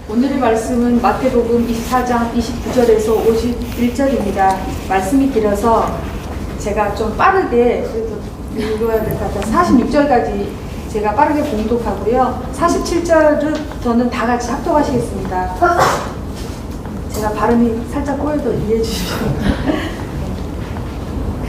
오늘의 말씀은 마태복음 24장 29절에서 51절입니다. 말씀이 길어서 제가 좀 빠르게 그래도 읽어야 될 것 같아서 46절까지 제가 빠르게 봉독하고요. 47절은 저는 다 같이 합독하시겠습니다. 제가 발음이 살짝 꼬여도 이해해 주십시오.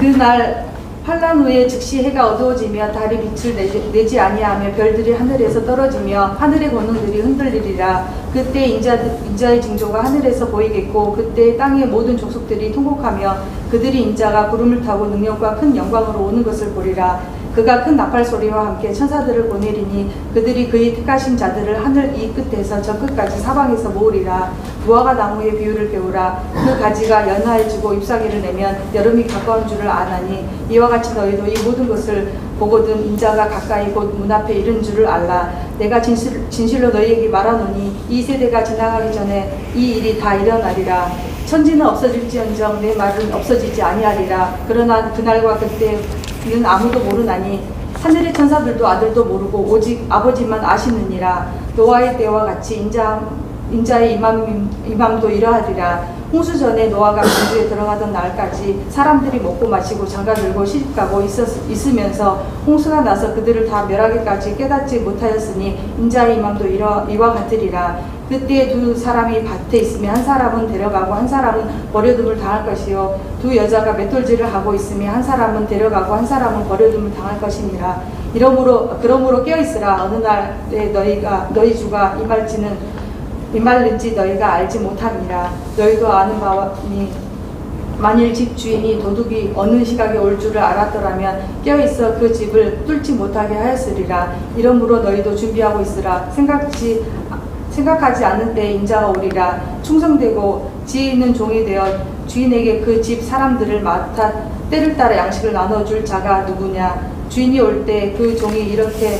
그날 환란 후에 즉시 해가 어두워지며 달이 빛을 내지 아니하며 별들이 하늘에서 떨어지며 하늘의 권능들이 흔들리리라. 그때 인자의 징조가 하늘에서 보이겠고 그때 땅의 모든 족속들이 통곡하며 그들이 인자가 구름을 타고 능력과 큰 영광으로 오는 것을 보리라. 그가 큰 나팔 소리와 함께 천사들을 보내리니 그들이 그의 택하신 자들을 하늘 이 끝에서 저 끝까지 사방에서 모으리라. 무화과 나무의 비유를 배우라. 그 가지가 연하해지고 잎사귀를 내면 여름이 가까운 줄을 아나니 이와 같이 너희도 이 모든 것을 보거든 인자가 가까이 곧 문 앞에 이른 줄을 알라. 내가 진실로 너희에게 말하노니 이 세대가 지나가기 전에 이 일이 다 일어나리라. 천지는 없어질지언정 내 말은 없어지지 아니하리라. 그러나 그날과 그때는 아무도 모르나니 하늘의 천사들도 아들도 모르고 오직 아버지만 아시느니라. 노아의 때와 같이 인자의 임함도 이러하리라. 홍수 전에 노아가 공주에 들어가던 날까지 사람들이 먹고 마시고 장가들고 시집가고 있으면서 홍수가 나서 그들을 다 멸하기까지 깨닫지 못하였으니 인자의 임함도 이와 같으리라. 그때 두 사람이 밭에 있으며 한 사람은 데려가고 한 사람은 버려둠을 당할 것이요 두 여자가 맷돌질을 하고 있으며 한 사람은 데려가고 한 사람은 버려둠을 당할 것이니라. 그러므로 깨어있으라. 어느 날에 너희 주가 임할는지 너희가 알지 못함이라. 너희도 아는 바니 만일 집 주인이 도둑이 어느 시각에 올 줄을 알았더라면 깨어있어 그 집을 뚫지 못하게 하였으리라. 이러므로 너희도 준비하고 있으라. 생각하지 않는 때에 인자가 오리라. 충성되고 지혜 있는 종이 되어 주인에게 그 집 사람들을 맡아 때를 따라 양식을 나눠줄 자가 누구냐. 주인이 올 때 그 종이 이렇게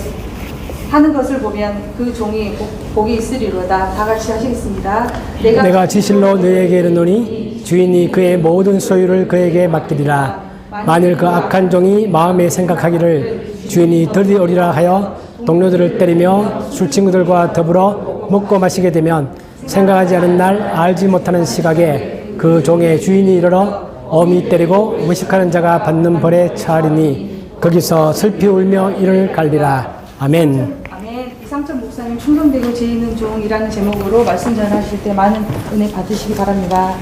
하는 것을 보면 그 종이 복이 있으리로다. 다 같이 하시겠습니다. 내가 진실로 너희에게 이르노니 주인이 그의 모든 소유를 그에게 맡기리라. 만일 그 악한 종이 마음에 생각하기를 주인이 들이오리라 하여 동료들을 때리며 술친구들과 더불어 먹고 마시게 되면 생각하지 않은 날 알지 못하는 시각에 그 종의 주인이 이르러 엄히 때리고 무식하는 자가 받는 벌에 처하리니 거기서 슬피 울며 이를 갈리라. 아멘. 아멘. 이상철 목사님 충성되고 지혜 있는 종이라는 제목으로 말씀 전하실 때 많은 은혜 받으시기 바랍니다.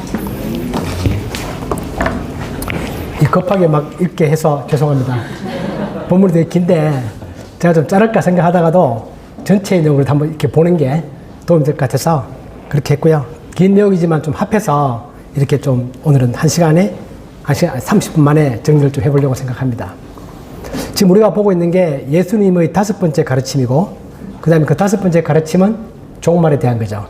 급하게 막 읽게 해서 죄송합니다. 본문이 되게 긴데 제가 좀 자를까 생각하다가도 전체 내용을 한번 이렇게 보는 게 도움이 될 것 같아서 그렇게 했고요. 긴 내용이지만 좀 합해서 이렇게 좀 오늘은 1시간 30분 만에 정리를 좀 해보려고 생각합니다. 지금 우리가 보고 있는 게 예수님의 5번째 가르침이고 그 다음에 그 5번째 가르침은 종말에 대한 거죠.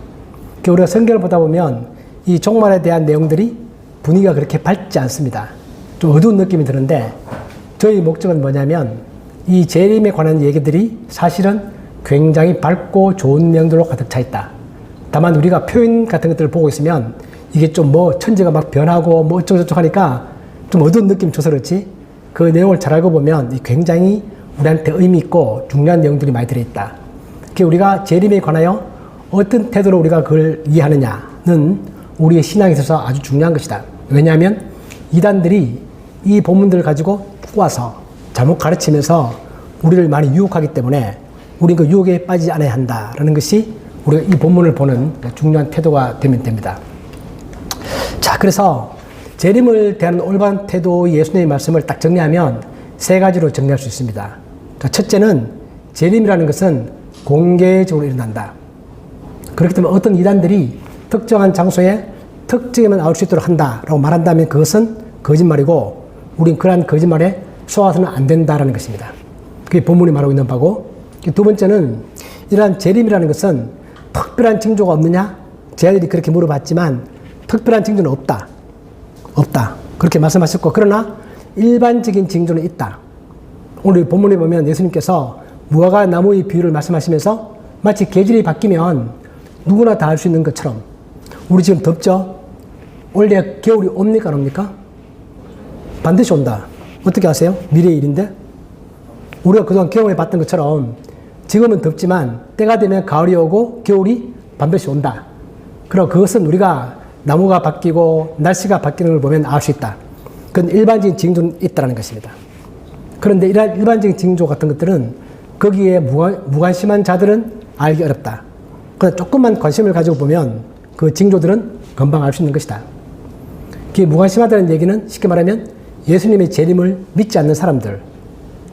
우리가 성경을 보다 보면 이 종말에 대한 내용들이 분위기가 그렇게 밝지 않습니다. 좀 어두운 느낌이 드는데 저희 목적은 뭐냐면 이 재림에 관한 얘기들이 사실은 굉장히 밝고 좋은 내용들로 가득 차 있다. 다만 우리가 표현 같은 것들을 보고 있으면 이게 좀 천지가 막 변하고 어쩌고저쩌고 하니까 좀 어두운 느낌 줘서 그렇지 그 내용을 잘 알고 보면 굉장히 우리한테 의미 있고 중요한 내용들이 많이 들어있다. 우리가 재림에 관하여 어떤 태도로 우리가 그걸 이해하느냐는 우리의 신앙에 있어서 아주 중요한 것이다. 왜냐하면 이단들이 이 본문들을 가지고 쭉 와서 잘못 가르치면서 우리를 많이 유혹하기 때문에 우리는 그 유혹에 빠지지 않아야 한다라는 것이 우리가 이 본문을 보는 중요한 태도가 되면 됩니다. 자, 그래서 재림을 대한 올바른 태도의 예수님의 말씀을 딱 정리하면 3가지로 정리할 수 있습니다. 첫째는 재림이라는 것은 공개적으로 일어난다. 그렇기 때문에 어떤 이단들이 특정한 장소에 특정에만 나올 수 있도록 한다라고 말한다면 그것은 거짓말이고 우린 그러한 거짓말에 속아서는 안 된다라는 것입니다. 그게 본문이 말하고 있는 바고, 두 번째는 이러한 재림이라는 것은 특별한 징조가 없느냐? 제자들이 그렇게 물어봤지만 특별한 징조는 없다. 그렇게 말씀하셨고, 그러나 일반적인 징조는 있다. 오늘 본문에 보면 예수님께서 무화과 나무의 비유를 말씀하시면서 마치 계절이 바뀌면 누구나 다 알 수 있는 것처럼 우리 지금 덥죠? 원래 겨울이 옵니까 안 옵니까? 반드시 온다. 어떻게 아세요? 미래의 일인데? 우리가 그동안 경험해 봤던 것처럼 지금은 덥지만 때가 되면 가을이 오고 겨울이 반드시 온다. 그리고 그것은 우리가 나무가 바뀌고 날씨가 바뀌는 걸 보면 알 수 있다. 그건 일반적인 징조는 있다는 것입니다. 그런데 이러한 일반적인 징조 같은 것들은 거기에 무관심한 자들은 알기 어렵다. 그러나 조금만 관심을 가지고 보면 그 징조들은 금방 알 수 있는 것이다. 그게 무관심하다는 얘기는 쉽게 말하면 예수님의 재림을 믿지 않는 사람들,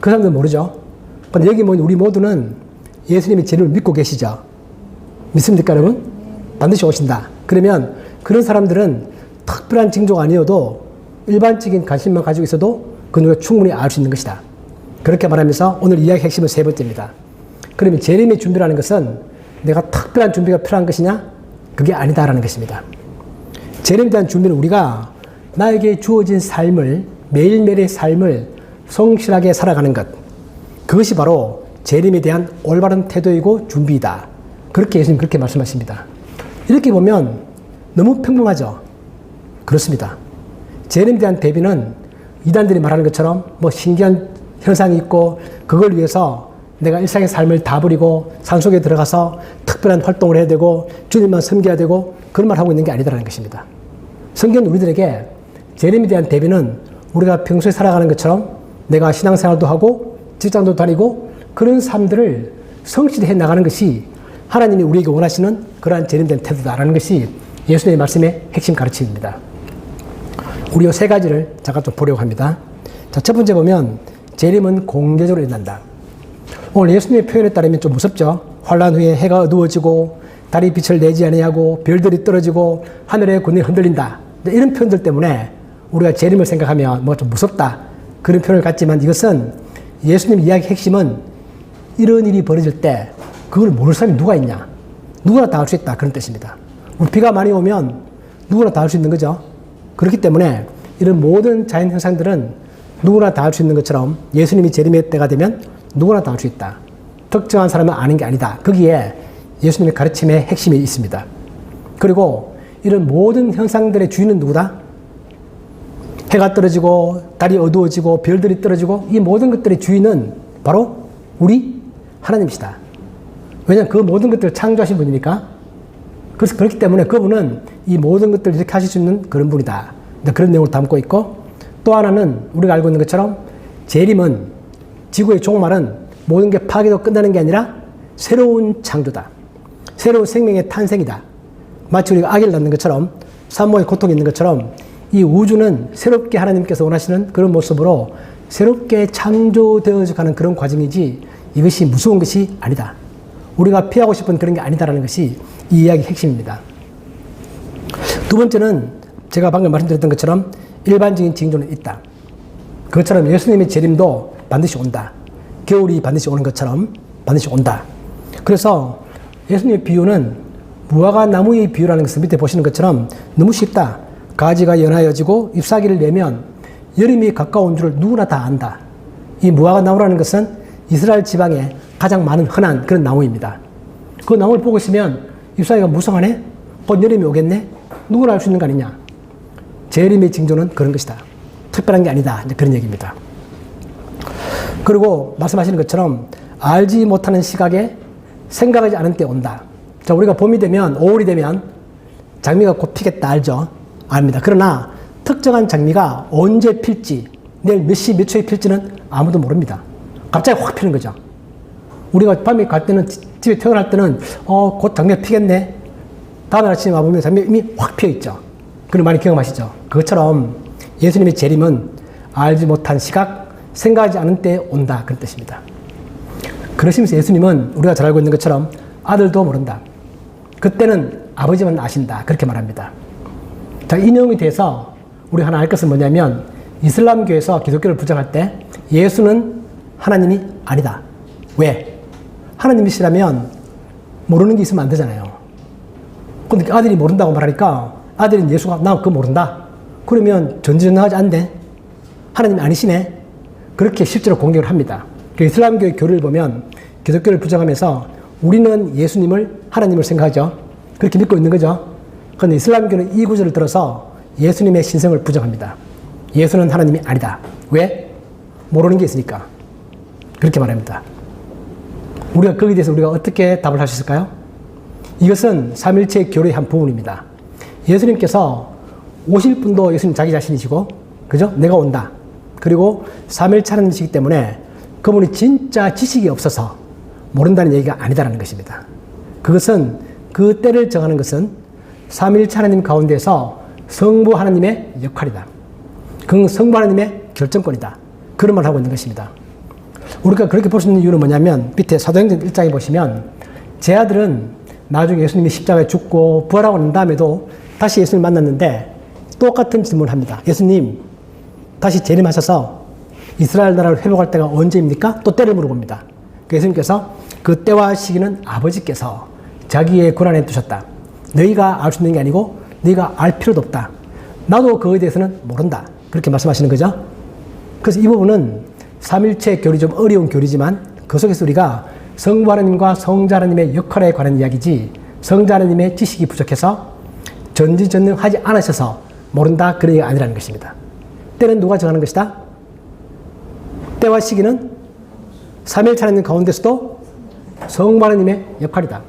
그 사람들은 모르죠. 근데 여기 우리 모두는 예수님의 재림을 믿고 계시죠. 믿습니까, 여러분? 반드시 오신다. 그러면 그런 사람들은 특별한 징조가 아니어도 일반적인 관심만 가지고 있어도 그건 우리가 충분히 알 수 있는 것이다. 그렇게 말하면서 오늘 이야기 핵심은 세 번째입니다. 그러면 재림의 준비라는 것은 내가 특별한 준비가 필요한 것이냐? 그게 아니다라는 것입니다. 재림에 대한 준비는 우리가 나에게 주어진 삶을, 매일매일의 삶을 성실하게 살아가는 것, 그것이 바로 재림에 대한 올바른 태도이고 준비이다. 그렇게 예수님 그렇게 말씀하십니다. 이렇게 보면 너무 평범하죠? 그렇습니다. 재림에 대한 대비는 이단들이 말하는 것처럼 뭐 신기한 현상이 있고 그걸 위해서 내가 일상의 삶을 다 버리고 산속에 들어가서 특별한 활동을 해야 되고 주님만 섬겨야 되고 그런 말 하고 있는 게 아니다라는 것입니다. 성경은 우리들에게 재림에 대한 대비는 우리가 평소에 살아가는 것처럼 내가 신앙생활도 하고 직장도 다니고 그런 삶들을 성실히 해 나가는 것이 하나님이 우리에게 원하시는 그러한 재림된 태도다라는 것이 예수님의 말씀의 핵심 가르침입니다. 우리 이 세 가지를 잠깐 좀 보려고 합니다. 자, 첫 번째 보면 재림은 공개적으로 일어난다. 오늘 예수님의 표현에 따르면 좀 무섭죠. 환란 후에 해가 어두워지고 달이 빛을 내지 아니하고 별들이 떨어지고 하늘의 군이 흔들린다. 이런 표현들 때문에 우리가 재림을 생각하면 뭐 좀 무섭다. 그런 표현을 갖지만 이것은 예수님 이야기 핵심은 이런 일이 벌어질 때 그걸 모를 사람이 누가 있냐. 누구나 다 알 수 있다. 그런 뜻입니다. 우리 비가 많이 오면 누구나 다 알 수 있는 거죠. 그렇기 때문에 이런 모든 자연 현상들은 누구나 다 알 수 있는 것처럼 예수님이 재림의 때가 되면 누구나 다 알 수 있다. 특정한 사람은 아는 게 아니다. 거기에 예수님의 가르침의 핵심이 있습니다. 그리고 이런 모든 현상들의 주인은 누구다? 해가 떨어지고 달이 어두워지고 별들이 떨어지고 이 모든 것들의 주인은 바로 우리 하나님이시다. 왜냐하면 그 모든 것들을 창조하신 분이니까. 그래서 그렇기 때문에 그분은 이 모든 것들을 이렇게 하실 수 있는 그런 분이다. 그런 내용을 담고 있고 또 하나는 우리가 알고 있는 것처럼 재림은 지구의 종말은 모든 게 파괴되고 끝나는 게 아니라 새로운 창조다. 새로운 생명의 탄생이다. 마치 우리가 아기를 낳는 것처럼 산모의 고통이 있는 것처럼 이 우주는 새롭게 하나님께서 원하시는 그런 모습으로 새롭게 창조되어져 가는 그런 과정이지 이것이 무서운 것이 아니다. 우리가 피하고 싶은 그런 게 아니다라는 것이 이 이야기의 핵심입니다. 두 번째는 제가 방금 말씀드렸던 것처럼 일반적인 징조는 있다. 그것처럼 예수님의 재림도 반드시 온다. 겨울이 반드시 오는 것처럼 반드시 온다. 그래서 예수님의 비유는 무화과 나무의 비유라는 것을 밑에 보시는 것처럼 너무 쉽다. 가지가 연하여지고 잎사귀를 내면 여름이 가까운 줄을 누구나 다 안다. 이 무화과 나무라는 것은 이스라엘 지방에 가장 많은 흔한 그런 나무입니다. 그 나무를 보고 있으면 잎사귀가 무성하네? 곧 여름이 오겠네? 누구나 알 수 있는 거 아니냐? 재림의 징조는 그런 것이다. 특별한 게 아니다. 이제 그런 얘기입니다. 그리고 말씀하시는 것처럼 알지 못하는 시각에 생각하지 않은 때 온다. 자, 우리가 봄이 되면 5월이 되면 장미가 곧 피겠다 알죠? 압니다. 그러나 특정한 장미가 언제 필지, 내일 몇 시 몇 초에 필지는 아무도 모릅니다. 갑자기 확 피는 거죠. 우리가 밤에 갈 때는 집에 퇴근할 때는 곧 장미가 피겠네. 다음 아침에 와보면 장미가 이미 확 피어 있죠. 그걸 많이 경험하시죠. 그것처럼 예수님의 재림은 알지 못한 시각, 생각하지 않은 때에 온다. 그런 뜻입니다. 그러시면서 예수님은 우리가 잘 알고 있는 것처럼 아들도 모른다. 그때는 아버지만 아신다. 그렇게 말합니다. 자, 이 내용에 대해서 우리 하나 알 것은 뭐냐면 이슬람교에서 기독교를 부정할 때 예수는 하나님이 아니다. 왜? 하나님이시라면 모르는 게 있으면 안 되잖아요. 근데 아들이 모른다고 말하니까 아들인 예수가 나 그거 모른다. 그러면 전지전능하지 않네. 하나님이 아니시네. 그렇게 실제로 공격을 합니다. 이슬람교의 교리를 보면 기독교를 부정하면서 우리는 예수님을 하나님을 생각하죠. 그렇게 믿고 있는 거죠. 그런데 이슬람교는 이 구절을 들어서 예수님의 신성을 부정합니다. 예수는 하나님이 아니다. 왜? 모르는 게 있으니까. 그렇게 말합니다. 우리가 거기에 대해서 우리가 어떻게 답을 할 수 있을까요? 이것은 삼일체 교리의 한 부분입니다. 예수님께서 오실 분도 예수님 자기 자신이시고, 그죠? 내가 온다. 그리고 삼일체 하나님이시기 때문에 그분이 진짜 지식이 없어서 모른다는 얘기가 아니다라는 것입니다. 그것은 그 때를 정하는 것은 삼일체 하나님 가운데서 성부 하나님의 역할이다. 그건 성부 하나님의 결정권이다. 그런 말을 하고 있는 것입니다. 우리가 그렇게 볼 수 있는 이유는 뭐냐면 밑에 사도행전 1장에 보시면 제 아들은 나중에 예수님이 십자가에 죽고 부활하고 난 다음에도 다시 예수님 만났는데 똑같은 질문을 합니다. 예수님 다시 재림하셔서 이스라엘 나라를 회복할 때가 언제입니까? 또 때를 물어봅니다. 예수님께서 그 때와 시기는 아버지께서 자기의 권한에 두셨다. 너희가 알 수 있는 게 아니고 너희가 알 필요도 없다. 나도 그거에 대해서는 모른다. 그렇게 말씀하시는 거죠. 그래서 이 부분은 삼일체 교리 좀 어려운 교리지만 그 속에서 우리가 성부 하나님과 성자 하나님의 역할에 관한 이야기지 성자 하나님의 지식이 부족해서 전지전능하지 않으셔서 모른다 그런 얘기가 아니라는 것입니다. 때는 누가 정하는 것이다? 때와 시기는 삼일체 하나님 가운데서도 성부 하나님의 역할이다.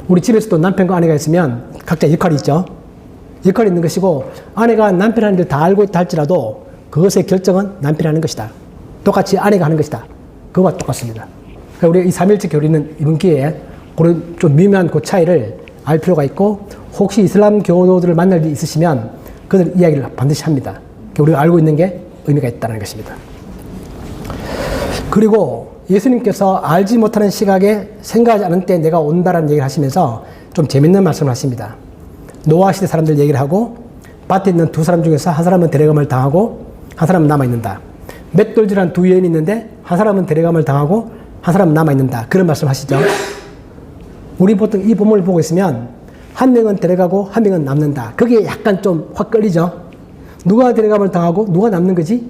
우리 집에서도 남편과 아내가 있으면 각자 역할이 있죠. 역할이 있는 것이고 아내가 남편 하는 일 다 알고 있다 할지라도 그것의 결정은 남편이 하는 것이다. 똑같이 아내가 하는 것이다. 그거와 똑같습니다. 그러니까 우리가 이 삼일체 교리는 이번 기회에 그런 좀 미묘한 그 차이를 알 필요가 있고 혹시 이슬람 교도들을 만날 일이 있으시면 그들 이야기를 반드시 합니다. 그러니까 우리가 알고 있는 게 의미가 있다는 것입니다. 그리고 예수님께서 알지 못하는 시각에 생각하지 않은 때 내가 온다라는 얘기를 하시면서 좀 재밌는 말씀을 하십니다. 노아 시대 사람들 얘기를 하고 밭에 있는 두 사람 중에서 한 사람은 데려감을 당하고 한 사람은 남아있는다. 맷돌질한 두 여인이 있는데 한 사람은 데려감을 당하고 한 사람은 남아있는다. 그런 말씀 하시죠. 우리 보통 이 본문을 보고 있으면 한 명은 데려가고 한 명은 남는다. 그게 약간 좀 확 끌리죠. 누가 데려감을 당하고 누가 남는 거지?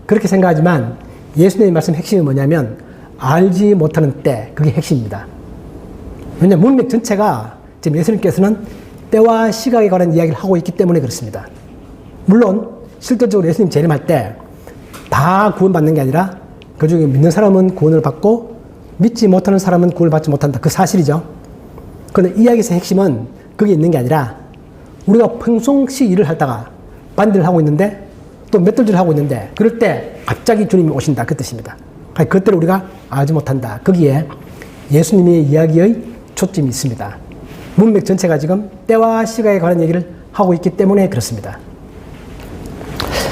그렇게 생각하지만 예수님의 말씀 핵심이 뭐냐면 알지 못하는 때, 그게 핵심입니다. 왜냐하면 문맥 전체가 지금 예수님께서는 때와 시각에 관한 이야기를 하고 있기 때문에 그렇습니다. 물론 실질적으로 예수님 재림할 때 다 구원받는 게 아니라 그 중에 믿는 사람은 구원을 받고 믿지 못하는 사람은 구원을 받지 못한다. 그 사실이죠. 그런데 이야기에서 핵심은 그게 있는 게 아니라 우리가 평상시 일을 하다가 반대를 하고 있는데 또 맷돌질을 하고 있는데 그럴 때 갑자기 주님이 오신다. 그 뜻입니다. 그때를 우리가 알지 못한다. 거기에 예수님의 이야기의 초점이 있습니다. 문맥 전체가 지금 때와 시각에 관한 얘기를 하고 있기 때문에 그렇습니다.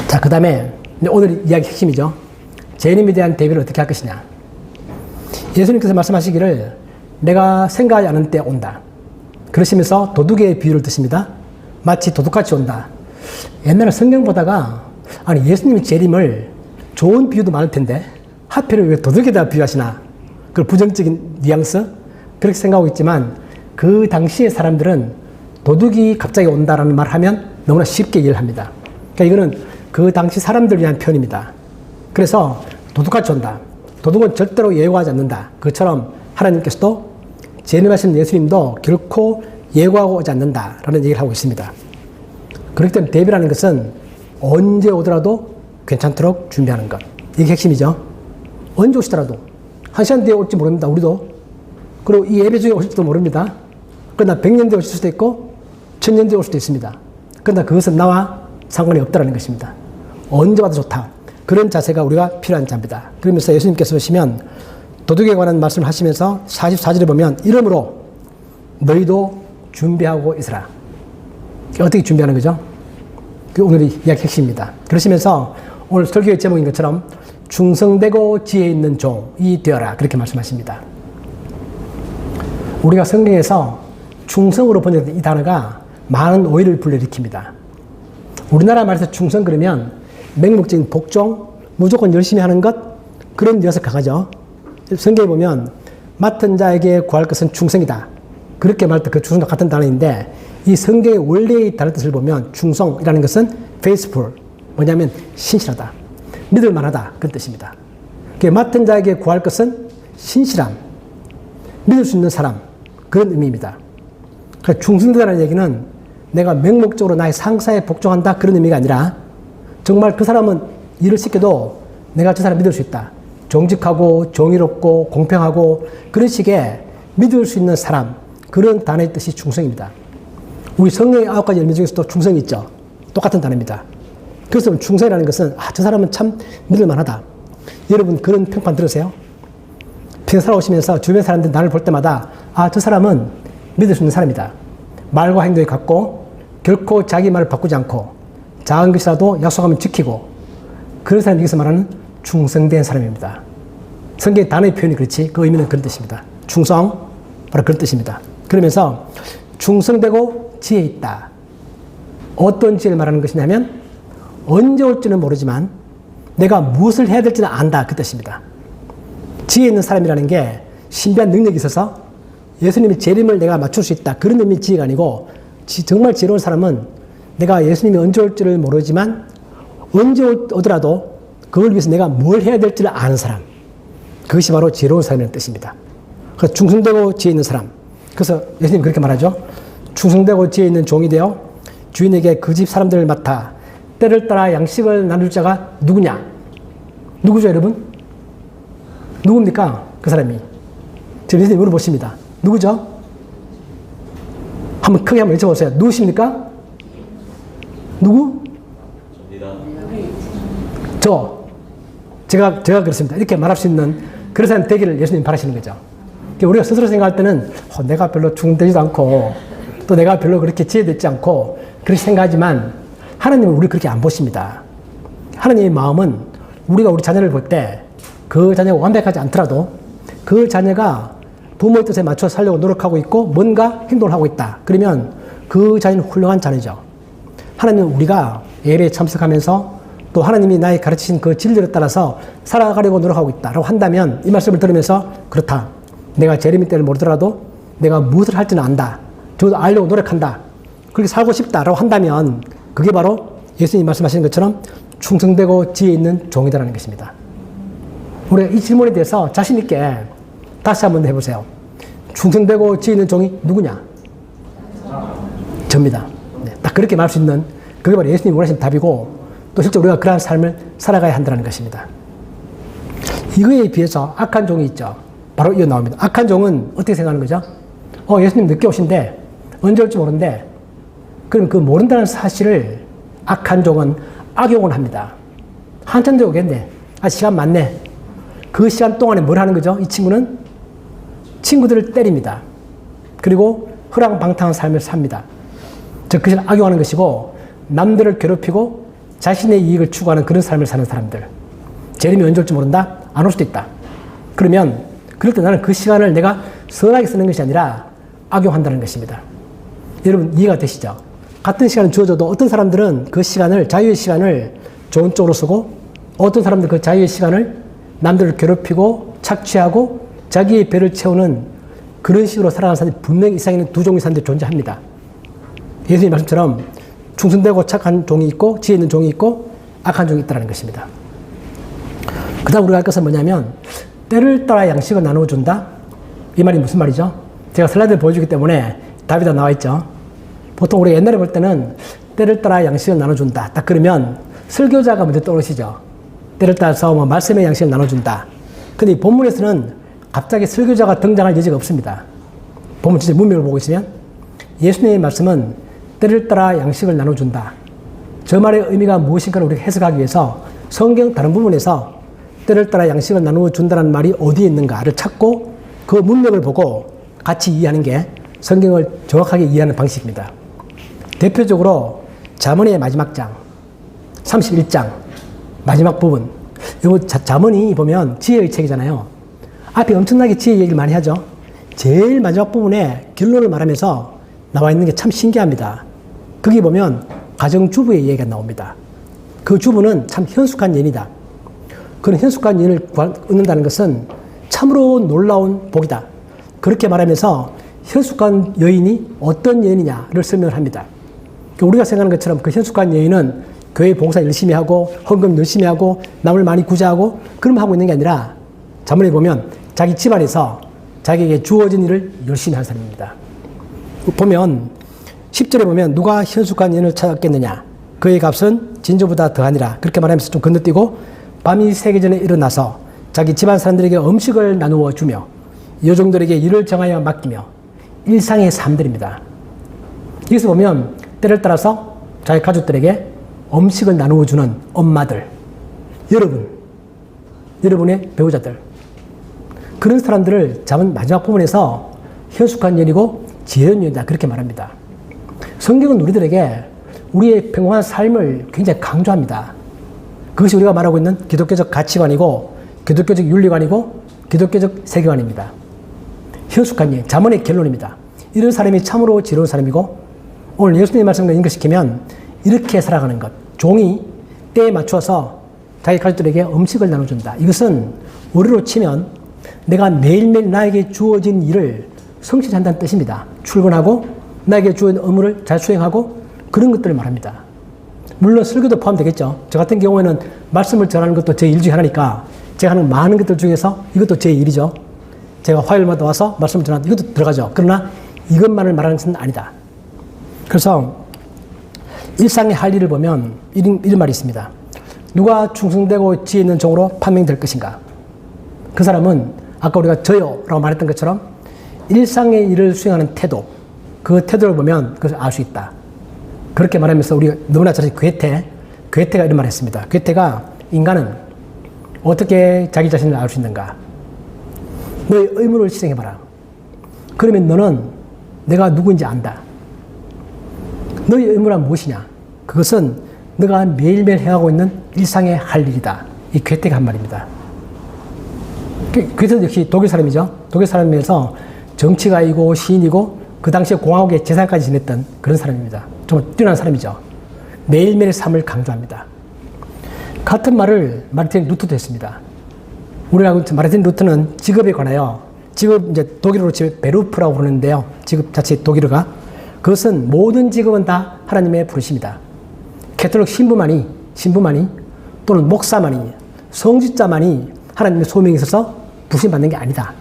자, 그 다음에 오늘 이야기 핵심이죠. 재림에 대한 대비를 어떻게 할 것이냐. 예수님께서 말씀하시기를 내가 생각하지 않은 때 온다. 그러시면서 도둑의 비유를 드십니다. 마치 도둑같이 온다. 옛날에 성경 보다가 아니 예수님이 재림을 좋은 비유도 많을 텐데 하필은 왜 도둑에다 비유하시나. 그 부정적인 뉘앙스 그렇게 생각하고 있지만 그 당시의 사람들은 도둑이 갑자기 온다라는 말을 하면 너무나 쉽게 이해를 합니다. 그러니까 이거는 그 당시 사람들을 위한 표현입니다. 그래서 도둑같이 온다. 도둑은 절대로 예고하지 않는다. 그처럼 하나님께서도 재림하시는 예수님도 결코 예고하고 오지 않는다라는 얘기를 하고 있습니다. 그렇기 때문에 대비라는 것은 언제 오더라도 괜찮도록 준비하는 것. 이게 핵심이죠. 언제 오시더라도 1시간 뒤에 올지 모릅니다. 우리도. 그리고 이 예배 중에 오실지도 모릅니다. 그러나 100년 뒤에 오실 수도 있고 1000년 뒤에 올 수도 있습니다. 그러나 그것은 나와 상관이 없다는 것입니다. 언제 와도 좋다. 그런 자세가 우리가 필요한 자입니다. 그러면서 예수님께서 오시면 도둑에 관한 말씀을 하시면서 44절에 보면 이러므로 너희도 준비하고 있으라. 어떻게 준비하는 거죠? 그게 오늘의 이야기 핵심입니다. 그러시면서 오늘 설교의 제목인 것처럼 충성되고 지혜 있는 종이 되어라. 그렇게 말씀하십니다. 우리가 성경에서 충성으로 번역된 이 단어가 많은 오해를 불러일으킵니다. 우리나라 말에서 충성 그러면 맹목적인 복종, 무조건 열심히 하는 것, 그런 뉘앙스 강하죠. 성경에 보면 맡은 자에게 구할 것은 충성이다. 그렇게 말할 때 그 충성과 같은 단어인데 이 성경의 원래의 단어 뜻을 보면 충성이라는 것은 faithful, 뭐냐면 신실하다, 믿을 만하다 그런 뜻입니다. 맡은 자에게 구할 것은 신실함, 믿을 수 있는 사람 그런 의미입니다. 그러니까 충성되다는 얘기는 내가 맹목적으로 나의 상사에 복종한다 그런 의미가 아니라 정말 그 사람은 일을 시켜도 내가 저 사람 믿을 수 있다. 정직하고 정의롭고 공평하고 그런 식의 믿을 수 있는 사람 그런 단어의 뜻이 충성입니다. 우리 성령의 9가지 열매 중에서도 충성이 있죠. 똑같은 단어입니다. 그래서 충성이라는 것은 저 사람은 참 믿을만하다. 여러분 그런 평판 들으세요? 평생 살아오시면서 주변 사람들이 나를 볼 때마다 저 사람은 믿을 수 있는 사람이다. 말과 행동이 같고 결코 자기 말을 바꾸지 않고 작은 것이라도 약속하면 지키고 그런 사람이 여기서 말하는 충성된 사람입니다. 성경의 단어의 표현이 그렇지 그 의미는 그런 뜻입니다. 충성 바로 그런 뜻입니다. 그러면서 충성되고 지혜 있다. 어떤 지혜를 말하는 것이냐면 언제 올지는 모르지만 내가 무엇을 해야 될지는 안다 그 뜻입니다. 지혜 있는 사람이라는 게 신비한 능력이 있어서 예수님의 재림을 내가 맞출 수 있다 그런 의미의 지혜가 아니고 정말 지혜로운 사람은 내가 예수님이 언제 올지를 모르지만 언제 오더라도 그걸 위해서 내가 뭘 해야 될지를 아는 사람 그것이 바로 지혜로운 사람이라는 뜻입니다. 그래서 충성되고 지혜 있는 사람 그래서 예수님 그렇게 말하죠. 충성되고 지혜 있는 종이 되어 주인에게 그 집 사람들을 맡아 때를 따라 양식을 나눌 자가 누구냐? 누구죠 여러분? 누굽니까? 그 사람이. 지금 예수님 물어보십니다. 누구죠? 한번 크게 한번 외쳐보세요. 누구십니까? 누구? 제가 그렇습니다. 이렇게 말할 수 있는 그런 사람 되기를 예수님 바라시는 거죠. 우리가 스스로 생각할 때는 내가 별로 충성되지도 않고 또 내가 별로 그렇게 지혜되지 않고 그렇게 생각하지만 하나님은 우리를 그렇게 안 보십니다. 하나님의 마음은 우리가 우리 자녀를 볼 때 그 자녀가 완벽하지 않더라도 그 자녀가 부모의 뜻에 맞춰 살려고 노력하고 있고 뭔가 행동을 하고 있다. 그러면 그 자녀는 훌륭한 자녀죠. 하나님은 우리가 예배에 참석하면서 또 하나님이 나의 가르치신 그 진리를 따라서 살아가려고 노력하고 있다라고 한다면 이 말씀을 들으면서 그렇다. 내가 재림의 때를 모르더라도 내가 무엇을 할지는 안다. 저도 알려고 노력한다. 그렇게 살고 싶다라고 한다면 그게 바로 예수님이 말씀하시는 것처럼 충성되고 지혜 있는 종이다라는 것입니다. 우리가 이 질문에 대해서 자신 있게 다시 한번 해보세요. 충성되고 지혜 있는 종이 누구냐? 접니다. 네, 딱 그렇게 말할 수 있는 그게 바로 예수님이 원하신 답이고 또 실제 우리가 그러한 삶을 살아가야 한다는 것입니다. 이거에 비해서 악한 종이 있죠. 바로 이어 나옵니다. 악한 종은 어떻게 생각하는 거죠? 예수님 늦게 오신데 언제 올지 모르는데 그럼 그 모른다는 사실을 악한 종은 악용을 합니다. 한참 뒤에 오겠네. 시간 많네. 그 시간 동안에 뭘 하는 거죠? 이 친구는 친구들을 때립니다. 그리고 허랑방탕한 삶을 삽니다. 즉 그것을 악용하는 것이고 남들을 괴롭히고 자신의 이익을 추구하는 그런 삶을 사는 사람들. 재림이 언제 올지 모른다? 안 올 수도 있다. 그러면 그럴 때 나는 그 시간을 내가 선하게 쓰는 것이 아니라 악용한다는 것입니다. 여러분 이해가 되시죠? 같은 시간을 주어져도 어떤 사람들은 그 시간을 자유의 시간을 좋은 쪽으로 쓰고 어떤 사람들은 그 자유의 시간을 남들을 괴롭히고 착취하고 자기의 배를 채우는 그런 식으로 살아가는 사람들이 분명히 이 세상에는 두 종의 사람들이 존재합니다. 예수님 말씀처럼 충성되고 착한 종이 있고 지혜 있는 종이 있고 악한 종이 있다는 것입니다. 그 다음 우리가 할 것은 뭐냐면 때를 따라 양식을 나누어준다? 이 말이 무슨 말이죠? 제가 슬라이드를 보여주기 때문에 답이 다 나와 있죠. 보통 우리가 옛날에 볼 때는 때를 따라 양식을 나눠준다. 딱 그러면 설교자가 먼저 떠오르시죠. 때를 따라서 말씀의 양식을 나눠준다. 근데 이 본문에서는 갑자기 설교자가 등장할 여지가 없습니다. 본문 진짜 문맥을 보고 있으면 예수님의 말씀은 때를 따라 양식을 나눠준다. 저 말의 의미가 무엇인가를 우리가 해석하기 위해서 성경 다른 부분에서 때를 따라 양식을 나눠준다는 말이 어디에 있는가를 찾고 그 문맥을 보고 같이 이해하는 게 성경을 정확하게 이해하는 방식입니다. 대표적으로 잠언의 마지막 장 31장 마지막 부분 이거 잠언이 보면 지혜의 책이잖아요. 앞에 엄청나게 지혜 얘기를 많이 하죠. 제일 마지막 부분에 결론을 말하면서 나와 있는 게 참 신기합니다. 거기 보면 가정주부의 얘기가 나옵니다. 그 주부는 참 현숙한 여인이다. 그런 현숙한 여인을 얻는다는 것은 참으로 놀라운 복이다. 그렇게 말하면서 현숙한 여인이 어떤 여인이냐를 설명을 합니다. 우리가 생각하는 것처럼 그 현숙한 여인은 교회 봉사 열심히 하고 헌금 열심히 하고 남을 많이 구제하고 그럼 하고 있는 게 아니라 잠언에 보면 자기 집안에서 자기에게 주어진 일을 열심히 하는 사람입니다. 보면 10절에 보면 누가 현숙한 여인을 찾았겠느냐 그의 값은 진주보다 더하니라 그렇게 말하면서 좀 건너뛰고 밤이 새기 전에 일어나서 자기 집안 사람들에게 음식을 나누어 주며 여종들에게 일을 정하여 맡기며 일상의 삶들입니다. 여기서 보면 때를 따라서 자기 가족들에게 음식을 나누어 주는 엄마들, 여러분의 배우자들, 그런 사람들을 잡은 마지막 부분에서 현숙한 년이고 지혜로운 년이다 그렇게 말합니다. 성경은 우리들에게 우리의 평범한 삶을 굉장히 강조합니다. 그것이 우리가 말하고 있는 기독교적 가치관이고 기독교적 윤리관이고 기독교적 세계관입니다. 현숙한 년, 잠언의 결론입니다. 이런 사람이 참으로 지혜로운 사람이고 오늘 예수님의 말씀과 연결시키면 이렇게 살아가는 것, 종이 때에 맞추어서 자기 가족들에게 음식을 나눠준다. 이것은 우리로 치면 내가 매일매일 나에게 주어진 일을 성실히 한다는 뜻입니다. 출근하고 나에게 주어진 업무를 잘 수행하고 그런 것들을 말합니다. 물론 설교도 포함되겠죠. 저 같은 경우에는 말씀을 전하는 것도 제 일 중에 하나니까 제가 하는 많은 것들 중에서 이것도 제 일이죠. 제가 화요일마다 와서 말씀을 전하는 이것도 들어가죠. 그러나 이것만을 말하는 것은 아니다. 그래서 일상의 할 일을 보면 이런 말이 있습니다. 누가 충성되고 지혜 있는 종으로 판명될 것인가? 그 사람은 아까 우리가 저요라고 말했던 것처럼 일상의 일을 수행하는 태도, 그 태도를 보면 그것을 알 수 있다. 그렇게 말하면서 우리가 너무나 잘 괴테가 이런 말을 했습니다. 괴테가 인간은 어떻게 자기 자신을 알 수 있는가? 너의 의무를 실행해봐라. 그러면 너는 내가 누구인지 안다. 너의 의무란 무엇이냐? 그것은 너가 매일매일 해가고 있는 일상의 할 일이다. 이 괴테가 한 말입니다. 괴테도 역시 독일 사람이죠. 독일 사람이면서 정치가이고 시인이고 그 당시에 공화국의 제사까지 지냈던 그런 사람입니다. 좀 뛰어난 사람이죠. 매일매일의 삶을 강조합니다. 같은 말을 마르틴 루터도 했습니다. 우리가 마르틴 루터는 직업에 관하여 직업 이제 독일어로 베루프라고 부르는데요. 직업 자체 독일어가 그것은 모든 직업은 다 하나님의 부르심이다. 캐톨릭 신부만이 또는 목사만이 성직자만이 하나님의 소명이 있어서 부르심 받는 게 아니다.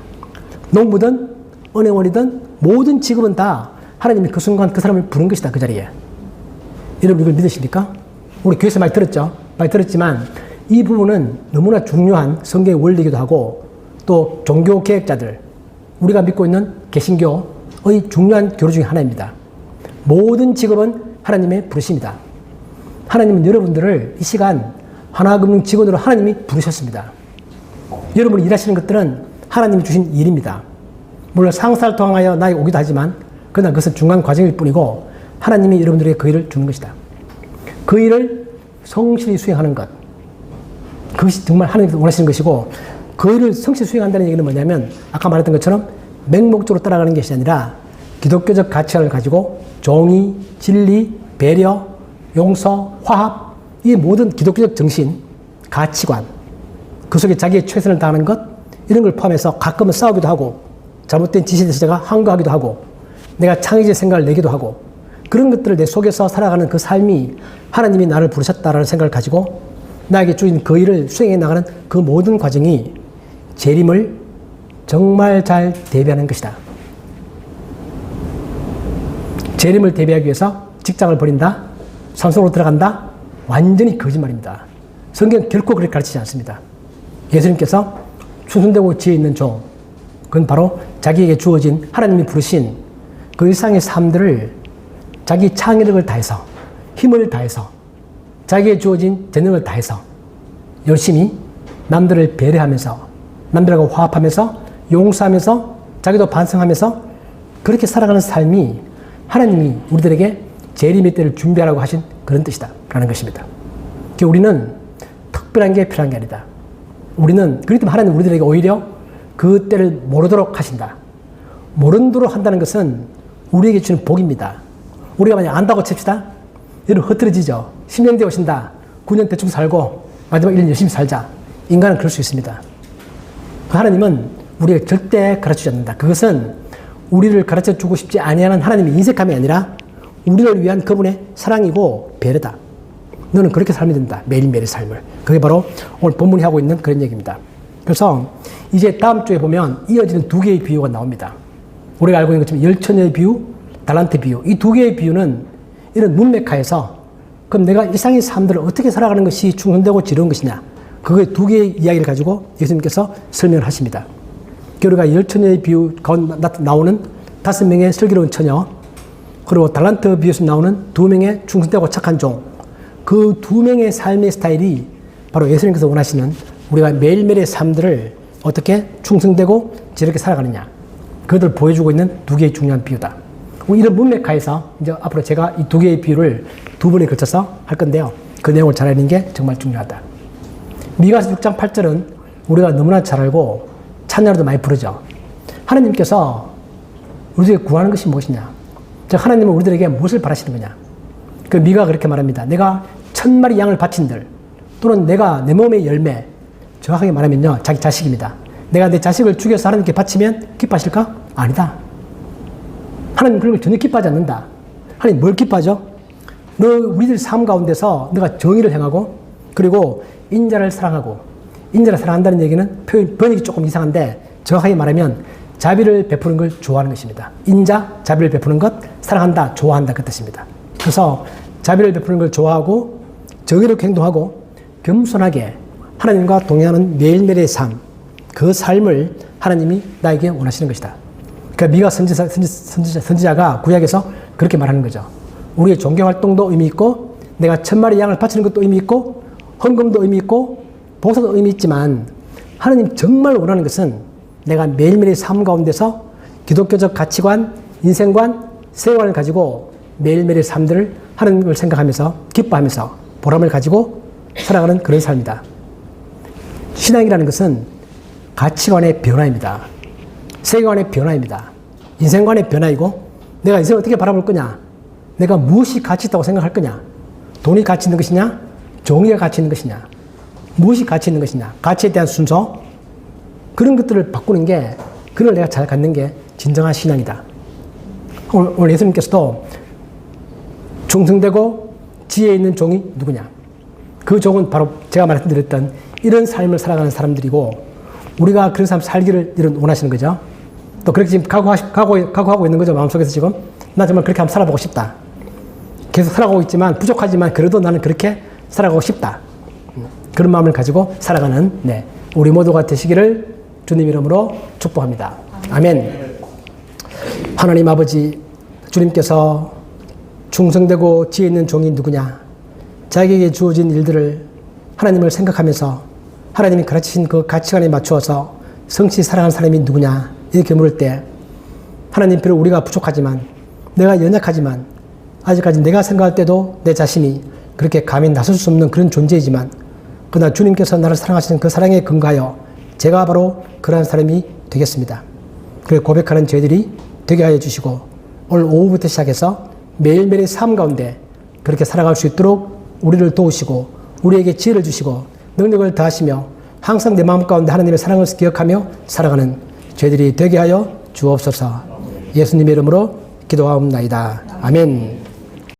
농부든 은행원이든 모든 직업은 다 하나님이 그 순간 그 사람을 부른 것이다. 그 자리에. 여러분 이걸 믿으십니까? 우리 교회에서 많이 들었죠. 많이 들었지만 이 부분은 너무나 중요한 성경의 원리이기도 하고 또 종교 계획자들 우리가 믿고 있는 개신교의 중요한 교리 중에 하나입니다. 모든 직업은 하나님의 부르심이다. 하나님은 여러분들을 이 시간 하나금융 직원으로 하나님이 부르셨습니다. 여러분이 일하시는 것들은 하나님이 주신 일입니다. 물론 상사를 통하여 나에게 오기도 하지만 그러나 그것은 중간 과정일 뿐이고 하나님이 여러분들에게 그 일을 주는 것이다. 그 일을 성실히 수행하는 것. 그것이 정말 하나님께서 원하시는 것이고 그 일을 성실히 수행한다는 얘기는 뭐냐면 아까 말했던 것처럼 맹목적으로 따라가는 것이 아니라 기독교적 가치관을 가지고 정의, 진리, 배려, 용서, 화합 이 모든 기독교적 정신, 가치관 그 속에 자기의 최선을 다하는 것 이런 걸 포함해서 가끔은 싸우기도 하고 잘못된 지시에 대해서 제가 항거하기도 하고 내가 창의적 생각을 내기도 하고 그런 것들을 내 속에서 살아가는 그 삶이 하나님이 나를 부르셨다라는 생각을 가지고 나에게 주인 그 일을 수행해 나가는 그 모든 과정이 재림을 정말 잘 대비하는 것이다. 재림을 대비하기 위해서 직장을 버린다? 산속으로 들어간다? 완전히 거짓말입니다. 성경은 결코 그렇게 가르치지 않습니다. 예수님께서 충성되고 지혜 있는 종, 그건 바로 자기에게 주어진 하나님이 부르신 그 일상의 삶들을 자기 창의력을 다해서 힘을 다해서 자기에 주어진 재능을 다해서 열심히 남들을 배려하면서 남들하고 화합하면서 용서하면서 자기도 반성하면서 그렇게 살아가는 삶이 하나님이 우리들에게 재림의 때를 준비하라고 하신 그런 뜻이다 라는 것입니다. 우리는 특별한 게 필요한 게 아니다. 우리는 그렇기 때문에 하나님 우리들에게 오히려 그 때를 모르도록 하신다. 모른도록 한다는 것은 우리에게 주는 복입니다. 우리가 만약 안다고 칩시다. 여러분 흐트러지죠. 10년 뒤에 오신다. 9년 대충 살고 마지막 1년 열심히 살자. 인간은 그럴 수 있습니다. 하나님은 우리에게 절대 가르치지 않는다. 그것은 우리를 가르쳐 주고 싶지 아니하는 하나님의 인색함이 아니라 우리를 위한 그분의 사랑이고 배려다. 너는 그렇게 살면 된다. 매일매일의 삶을. 그게 바로 오늘 본문이 하고 있는 그런 얘기입니다. 그래서 이제 다음 주에 보면 이어지는 두 개의 비유가 나옵니다. 우리가 알고 있는 것처럼 열처녀의 비유, 달란트 비유. 이 두 개의 비유는 이런 문맥하에서 그럼 내가 일상의 삶들을 어떻게 살아가는 것이 충성되고 지혜로운 것이냐. 그거의 두 개의 이야기를 가지고 예수님께서 설명을 하십니다. 우리가 열처녀의 비유 가운데 나오는 5명의 슬기로운 처녀, 그리고 달란트 비유에서 나오는 2명의 충성되고 착한 종, 그 2명의 삶의 스타일이 바로 예수님께서 원하시는 우리가 매일매일의 삶들을 어떻게 충성되고 지렇게 살아가느냐, 그것을 보여주고 있는 2개의 중요한 비유다. 이런 문맥하에서 이제 앞으로 제가 이 2개의 비유를 2번에 걸쳐서 할 건데요. 그 내용을 잘 아는 게 정말 중요하다. 미가서 6장 8절은 우리가 너무나 잘 알고 찬양으로도 많이 부르죠. 하나님께서 우리에게 구하는 것이 무엇이냐? 즉 하나님은 우리들에게 무엇을 바라시는 거냐? 그 미가 그렇게 말합니다. 내가 1000마리 양을 바친들, 또는 내가 내 몸의 열매, 정확하게 말하면요, 자기 자식입니다. 내가 내 자식을 죽여서 하나님께 바치면 기뻐하실까? 아니다. 하나님 그런 걸 전혀 기뻐하지 않는다. 하나님 뭘 기뻐하죠? 우리들 삶 가운데서 내가 정의를 행하고, 그리고 인자를 사랑하고, 인자를 사랑한다는 얘기는 번역이 조금 이상한데 정확하게 말하면 자비를 베푸는 걸 좋아하는 것입니다. 인자, 자비를 베푸는 것, 사랑한다, 좋아한다 그 뜻입니다. 그래서 자비를 베푸는 걸 좋아하고 정의롭게 행동하고 겸손하게 하나님과 동행하는 매일매일의 삶, 그 삶을 하나님이 나에게 원하시는 것이다. 그러니까 미가 선지자가 구약에서 그렇게 말하는 거죠. 우리의 종교활동도 의미 있고, 내가 1000마리 양을 바치는 것도 의미 있고, 헌금도 의미 있고, 봉사도 의미 있지만, 하나님 정말 원하는 것은 내가 매일매일의 삶 가운데서 기독교적 가치관, 인생관, 세관을 가지고 매일매일의 삶들을 하나님을 생각하면서 기뻐하면서 보람을 가지고 살아가는 그런 삶이다. 신앙이라는 것은 가치관의 변화입니다. 세계관의 변화입니다. 인생관의 변화이고, 내가 인생을 어떻게 바라볼 거냐? 내가 무엇이 가치 있다고 생각할 거냐? 돈이 가치 있는 것이냐? 정의가 가치 있는 것이냐? 무엇이 가치 있는 것이냐? 가치에 대한 순서? 그런 것들을 바꾸는 게, 그걸 내가 잘 갖는 게 진정한 신앙이다. 오늘 예수님께서도 충성되고 지혜 있는 종이 누구냐? 그 종은 바로 제가 말씀드렸던 이런 삶을 살아가는 사람들이고, 우리가 그런 삶 살기를 이런 원하시는 거죠. 또 그렇게 지금 각오하고 있는 거죠. 마음속에서 지금. 나 정말 그렇게 한번 살아보고 싶다. 계속 살아가고 있지만, 부족하지만 그래도 나는 그렇게 살아가고 싶다. 그런 마음을 가지고 살아가는 우리 모두가 되시기를 주님 이름으로 축복합니다. 아멘. 하나님 아버지, 주님께서 충성되고 지혜 있는 종이 누구냐? 자기에게 주어진 일들을 하나님을 생각하면서 하나님이 가르치신 그 가치관에 맞추어서 성실히 살아가는 사람이 누구냐? 이렇게 물을 때, 하나님 비록 우리가 부족하지만, 내가 연약하지만, 아직까지 내가 생각할 때도 내 자신이 그렇게 감히 나설 수 없는 그런 존재이지만, 그러나 주님께서 나를 사랑하시는 그 사랑에 근거하여 제가 바로 그러한 사람이 되겠습니다. 그리고 고백하는 저희들이 되게 하여 주시고, 오늘 오후부터 시작해서 매일매일의 삶 가운데 그렇게 살아갈 수 있도록 우리를 도우시고, 우리에게 지혜를 주시고 능력을 더하시며, 항상 내 마음 가운데 하나님의 사랑을 기억하며 살아가는 저희들이 되게 하여 주옵소서. 예수님의 이름으로 기도하옵나이다. 아멘.